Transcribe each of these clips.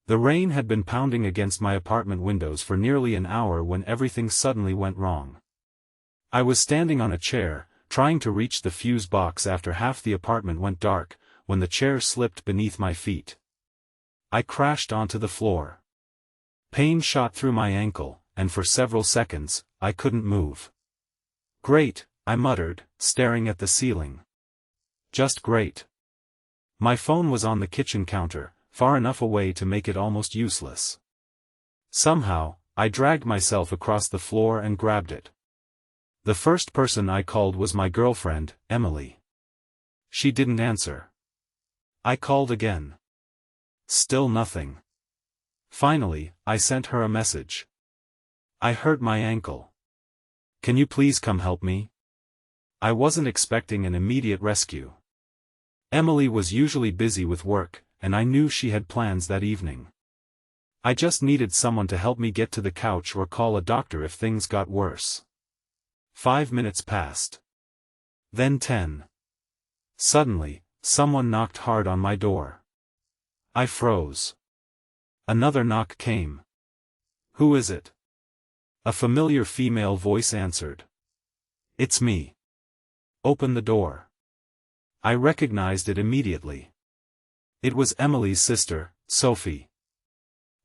The rain had been pounding against my apartment windows for nearly an hour when everything suddenly went wrong. I was standing on a chair, trying to reach the fuse box after half the apartment went dark, when the chair slipped beneath my feet. I crashed onto the floor. Pain shot through my ankle, and for several seconds, I couldn't move. "Great," I muttered, staring at the ceiling. "Just great." My phone was on the kitchen counter, far enough away to make it almost useless. Somehow, I dragged myself across the floor and grabbed it. The first person I called was my girlfriend, Emily. She didn't answer. I called again. Still nothing. Finally, I sent her a message. "I hurt my ankle. Can you please come help me?" I wasn't expecting an immediate rescue. Emily was usually busy with work, and I knew she had plans that evening. I just needed someone to help me get to the couch or call a doctor if things got worse. 5 minutes passed. Then 10. Suddenly, someone knocked hard on my door. I froze. Another knock came. "Who is it?" A familiar female voice answered. "It's me." "Open the door." I recognized it immediately. It was Emily's sister, Sophie.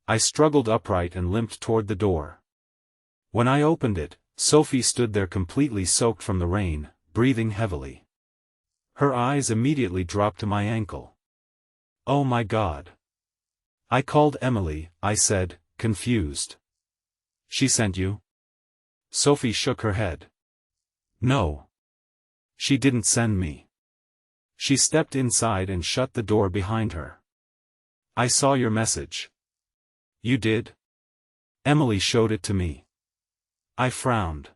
I struggled upright and limped toward the door. When I opened it, Sophie stood there completely soaked from the rain, breathing heavily. Her eyes immediately dropped to my ankle. "Oh my God." "I called Emily," I said, confused. "She sent you?" Sophie shook her head. "No. She didn't send me." She stepped inside and shut the door behind her. "I saw your message." "You did?" Emily showed it to me. I frowned.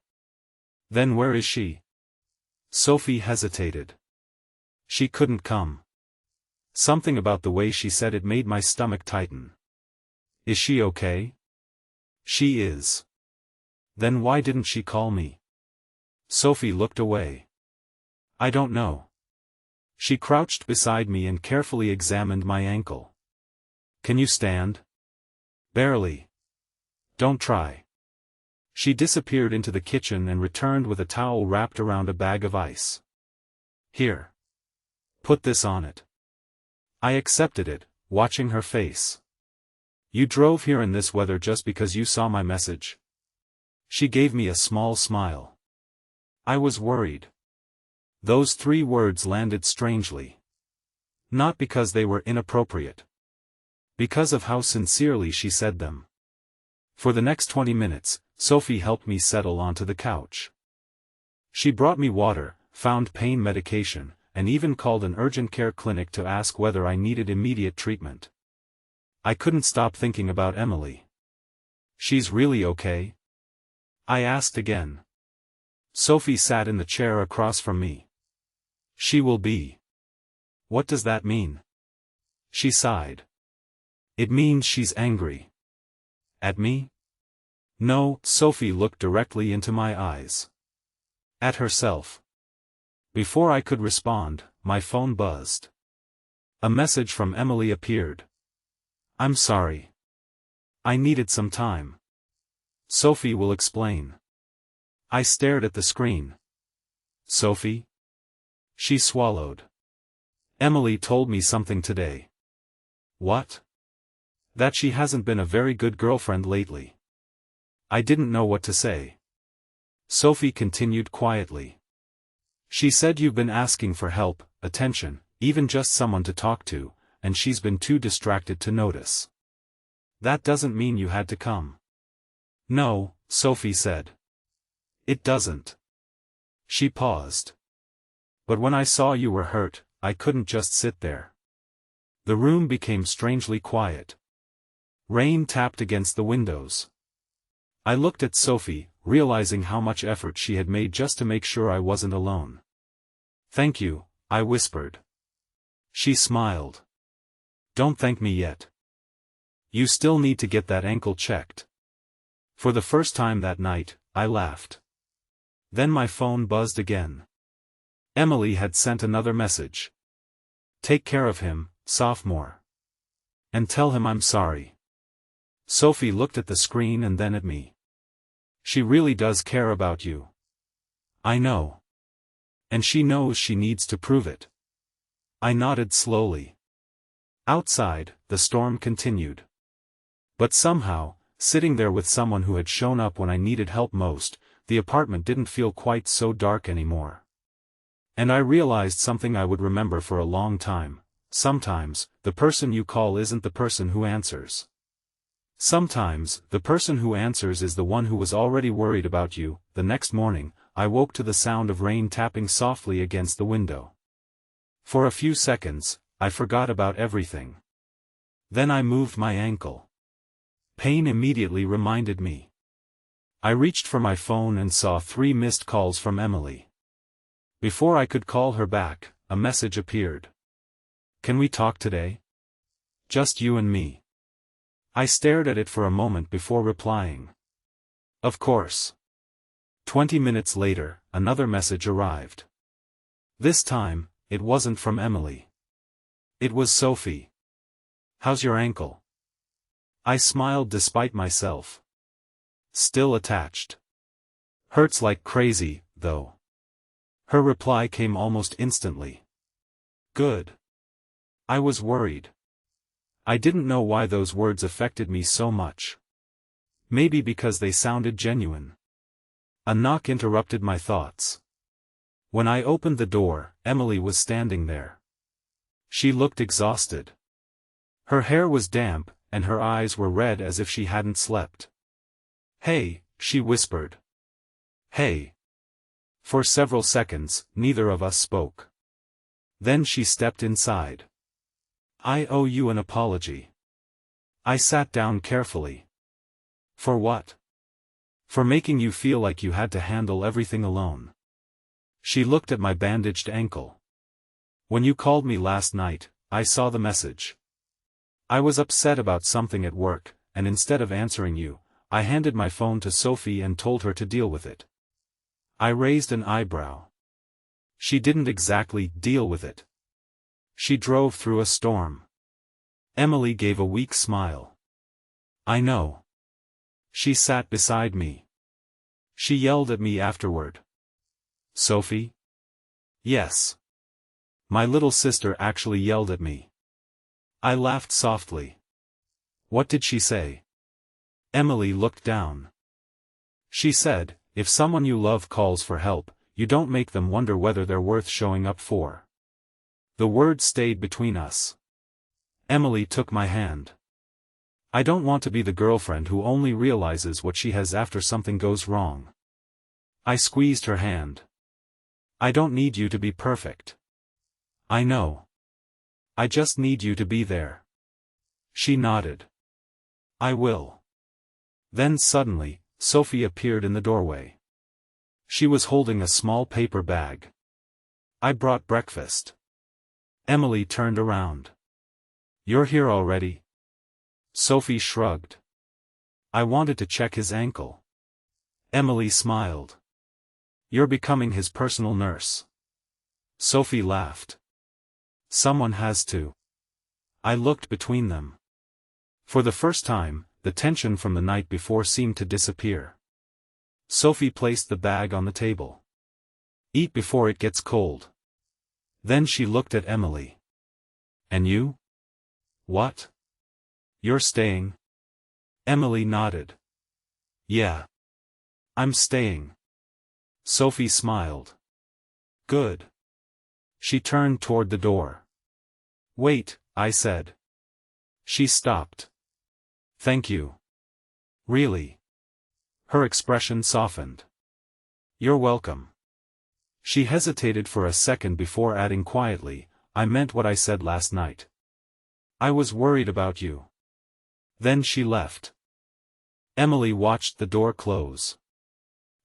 "Then where is she?" Sophie hesitated. "She couldn't come." Something about the way she said it made my stomach tighten. "Is she okay?" "She is." "Then why didn't she call me?" Sophie looked away. "I don't know." She crouched beside me and carefully examined my ankle. "Can you stand?" "Barely." "Don't try." She disappeared into the kitchen and returned with a towel wrapped around a bag of ice. "Here. Put this on it." I accepted it, watching her face. "You drove here in this weather just because you saw my message?" She gave me a small smile. I was worried. Those 3 words landed strangely. Not because they were inappropriate. Because of how sincerely she said them. For the next 20 minutes, Sophie helped me settle onto the couch. She brought me water, found pain medication, and even called an urgent care clinic to ask whether I needed immediate treatment. I couldn't stop thinking about Emily. "She's really okay?" I asked again. Sophie sat in the chair across from me. "She will be." "What does that mean?" She sighed. "It means she's angry." "At me?" "No," Sophie looked directly into my eyes. "At herself." Before I could respond, my phone buzzed. A message from Emily appeared. "I'm sorry. I needed some time. Sophie will explain." I stared at the screen. "Sophie?" She swallowed. "Emily told me something today." "What?" "That she hasn't been a very good girlfriend lately." I didn't know what to say. Sophie continued quietly. "She said you've been asking for help, attention, even just someone to talk to, and she's been too distracted to notice. That doesn't mean you had to come." "No," Sophie said. "It doesn't." She paused. "But when I saw you were hurt, I couldn't just sit there." The room became strangely quiet. Rain tapped against the windows. I looked at Sophie, realizing how much effort she had made just to make sure I wasn't alone. "Thank you," I whispered. She smiled. "Don't thank me yet. You still need to get that ankle checked." For the first time that night, I laughed. Then my phone buzzed again. Emily had sent another message. "Take care of him, sophomore. And tell him I'm sorry." Sophie looked at the screen and then at me. She really does care about you. I know. And she knows she needs to prove it. I nodded slowly. Outside, the storm continued. But somehow, sitting there with someone who had shown up when I needed help most, the apartment didn't feel quite so dark anymore. And I realized something I would remember for a long time. Sometimes, the person you call isn't the person who answers. Sometimes, the person who answers is the one who was already worried about you. The next morning, I woke to the sound of rain tapping softly against the window. For a few seconds, I forgot about everything. Then I moved my ankle. Pain immediately reminded me. I reached for my phone and saw 3 missed calls from Emily. Before I could call her back, a message appeared. Can we talk today? Just you and me. I stared at it for a moment before replying. Of course. 20 minutes later, another message arrived. This time, it wasn't from Emily. It was Sophie. How's your ankle? I smiled despite myself. Still attached. Hurts like crazy, though. Her reply came almost instantly. Good. I was worried. I didn't know why those words affected me so much. Maybe because they sounded genuine. A knock interrupted my thoughts. When I opened the door, Emily was standing there. She looked exhausted. Her hair was damp, and her eyes were red as if she hadn't slept. Hey, she whispered. Hey. For several seconds, neither of us spoke. Then she stepped inside. I owe you an apology. I sat down carefully. For what? For making you feel like you had to handle everything alone. She looked at my bandaged ankle. When you called me last night, I saw the message. I was upset about something at work, and instead of answering you, I handed my phone to Sophie and told her to deal with it. I raised an eyebrow. She didn't exactly deal with it. She drove through a storm. Emily gave a weak smile. I know. She sat beside me. She yelled at me afterward. Sophie? Yes. My little sister actually yelled at me. I laughed softly. What did she say? Emily looked down. She said, if someone you love calls for help, you don't make them wonder whether they're worth showing up for. The words stayed between us. Emily took my hand. I don't want to be the girlfriend who only realizes what she has after something goes wrong. I squeezed her hand. I don't need you to be perfect. I know. I just need you to be there. She nodded. I will. Then suddenly, Sophie appeared in the doorway. She was holding a small paper bag. I brought breakfast. Emily turned around. You're here already? Sophie shrugged. I wanted to check his ankle. Emily smiled. You're becoming his personal nurse. Sophie laughed. Someone has to. I looked between them. For the first time, the tension from the night before seemed to disappear. Sophie placed the bag on the table. Eat before it gets cold. Then she looked at Emily. And you? What? You're staying? Emily nodded. Yeah. I'm staying. Sophie smiled. Good. She turned toward the door. Wait, I said. She stopped. Thank you. Really? Her expression softened. You're welcome. She hesitated for a second before adding quietly, I meant what I said last night. I was worried about you. Then she left. Emily watched the door close.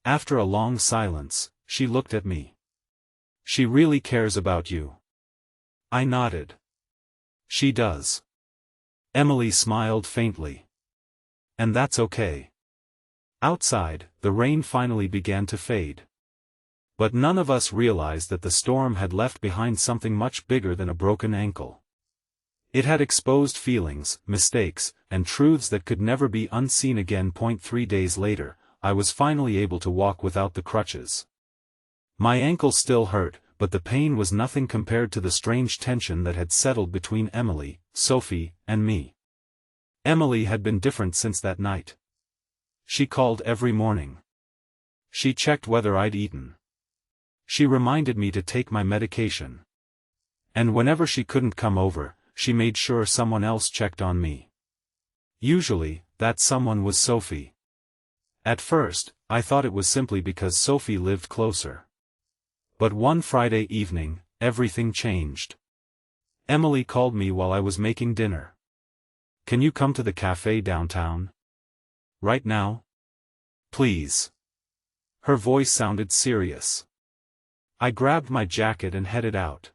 After a long silence, she looked at me. She really cares about you. I nodded. She does. Emily smiled faintly. And that's okay. Outside, the rain finally began to fade. But none of us realized that the storm had left behind something much bigger than a broken ankle. It had exposed feelings, mistakes, and truths that could never be unseen again. 3 days later, I was finally able to walk without the crutches. My ankle still hurt, but the pain was nothing compared to the strange tension that had settled between Emily, Sophie, and me. Emily had been different since that night. She called every morning. She checked whether I'd eaten. She reminded me to take my medication. And whenever she couldn't come over, she made sure someone else checked on me. Usually, that someone was Sophie. At first, I thought it was simply because Sophie lived closer. But one Friday evening, everything changed. Emily called me while I was making dinner. "Can you come to the cafe downtown? Right now? Please." Her voice sounded serious. I grabbed my jacket and headed out.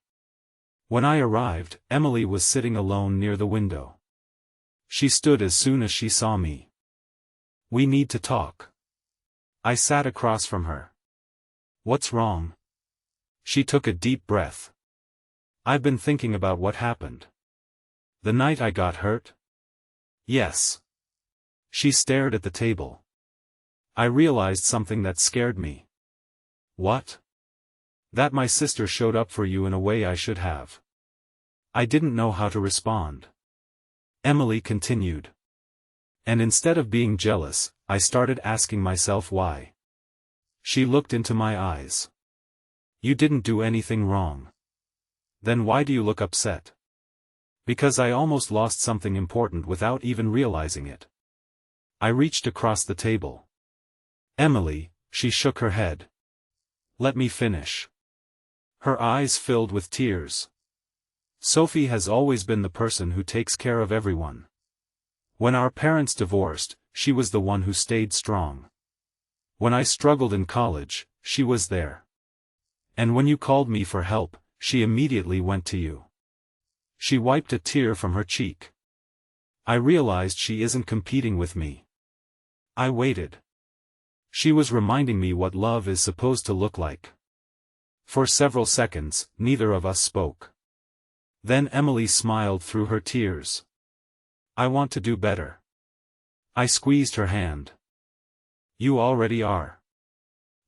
When I arrived, Emily was sitting alone near the window. She stood as soon as she saw me. "We need to talk." I sat across from her. "What's wrong?" She took a deep breath. "I've been thinking about what happened. The night I got hurt?" "Yes." She stared at the table. I realized something that scared me. "What?" "That my sister showed up for you in a way I should have." I didn't know how to respond. Emily continued. "And instead of being jealous, I started asking myself why." She looked into my eyes. "You didn't do anything wrong. Then why do you look upset?" "Because I almost lost something important without even realizing it." I reached across the table. "Emily," she shook her head. "Let me finish." Her eyes filled with tears. "Sophie has always been the person who takes care of everyone. When our parents divorced, she was the one who stayed strong. When I struggled in college, she was there. And when you called me for help, she immediately went to you." She wiped a tear from her cheek. I realized she isn't competing with me. I waited. She was reminding me what love is supposed to look like. For several seconds, neither of us spoke. Then Emily smiled through her tears. "I want to do better." I squeezed her hand. "You already are."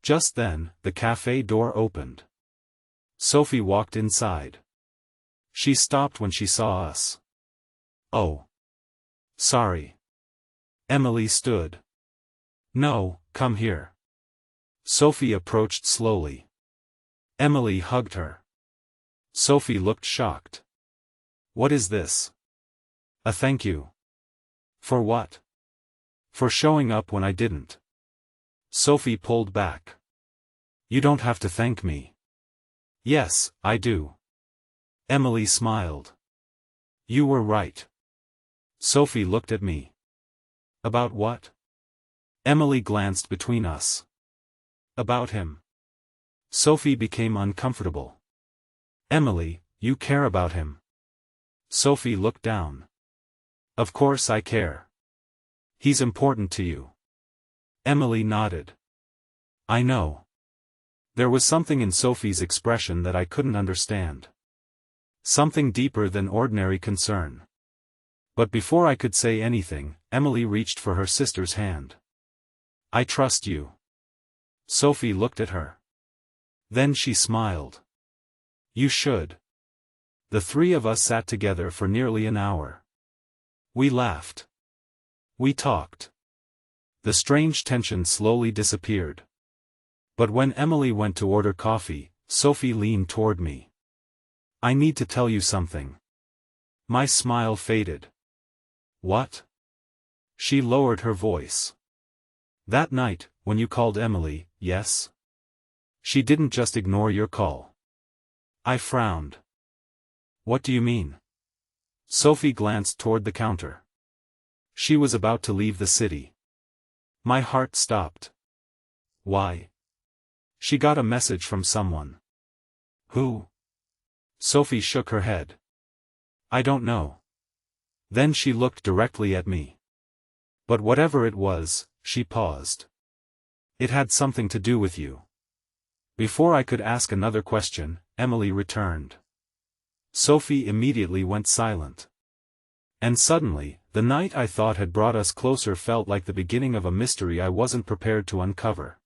Just then, the cafe door opened. Sophie walked inside. She stopped when she saw us. "Oh. Sorry." Emily stood. "No, come here." Sophie approached slowly. Emily hugged her. Sophie looked shocked. "What is this?" "A thank you." "For what?" "For showing up when I didn't." Sophie pulled back. "You don't have to thank me." "Yes, I do." Emily smiled. "You were right." Sophie looked at me. "About what?" Emily glanced between us. "About him." Sophie became uncomfortable. "Emily, you care about him." Sophie looked down. "Of course I care. He's important to you." Emily nodded. "I know." There was something in Sophie's expression that I couldn't understand. Something deeper than ordinary concern. But before I could say anything, Emily reached for her sister's hand. "I trust you." Sophie looked at her. Then she smiled. "You should." The three of us sat together for nearly an hour. We laughed. We talked. The strange tension slowly disappeared. But when Emily went to order coffee, Sophie leaned toward me. "I need to tell you something." My smile faded. "What?" She lowered her voice. "That night, when you called Emily, yes? She didn't just ignore your call." I frowned. "What do you mean?" Sophie glanced toward the counter. She was about to leave the city. My heart stopped. "Why?" "She got a message from someone." "Who?" Sophie shook her head. "I don't know." Then she looked directly at me. "But whatever it was," she paused. "It had something to do with you." Before I could ask another question, Emily returned. Sophie immediately went silent. And suddenly, the night I thought had brought us closer felt like the beginning of a mystery I wasn't prepared to uncover.